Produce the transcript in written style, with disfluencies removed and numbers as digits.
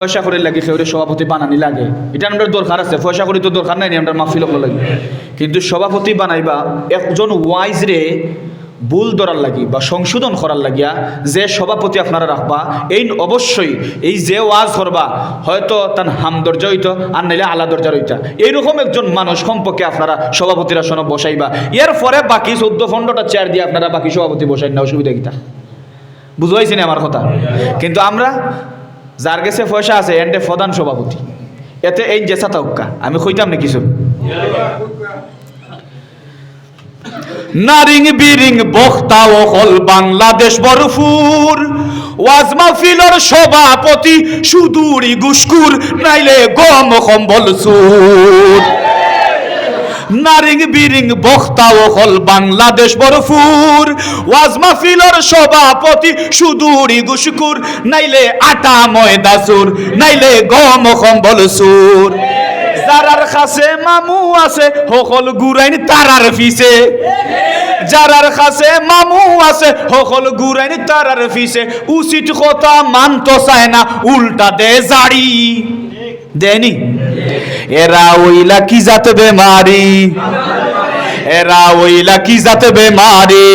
পয়সা করে লাগে কেউ সভাপতি বানানি লাগে, এটা আমাদের দরকার আছে। পয়সা করি তো দরকার নাই, আমরা মাহফিল লাগে, কিন্তু সভাপতি বানাইবা একজন ওয়াইজ রে ভুল ধরার লাগি বা সংশোধন করার লাগিয়া যে সভাপতি আপনারা রাখবা, এই অবশ্যই এই যে ওয়াজ করবা হয়তো তার হাম দরজা হইতো আর নাইলে আলা দরজা হইতা, এইরকম একজন মানুষ সম্পর্কে আপনারা সভাপতির আসনে বসাইবা। এর পরে বাকি 14-15টা চেয়ার দিয়ে আপনারা বাকি সভাপতি বসাই না, অসুবিধা কিটা? বুঝবাইছি না আমার কথা? কিন্তু আমরা যার কাছে পয়সা আছে এন্ডে প্রধান সভাপতি, এতে এই জেসা তাউকা আমি কইতাম না কিছু। নারিং বিরিং বক্তা অকল বাংলাদেশ ভরপুর, ওয়াজ মাহফিলের সভাপতি সুদূরি গুসকুর নাইলে গম কম্বল সুর। নারিং বিরিং বক্তা অকল বাংলাদেশ ভরপুর, ওয়াজ মাহফিলের সভাপতি সুদূরি গুসকুর নাইলে আটা ময়দা সুর নাইলে গম কম্বল সুর। যারার কাছে মামু আছে সকল গুরাইন তারার ফিসে, যারার কাছে মামু আছে সকল গুরাইন তারার ফিসে, উচিত কথা মানতো চায় না উল্টা দে জাড়ি দেনি। এরা ওইলা কি জাত বেমারি, এরা ওইলা কি জাত বেমারি।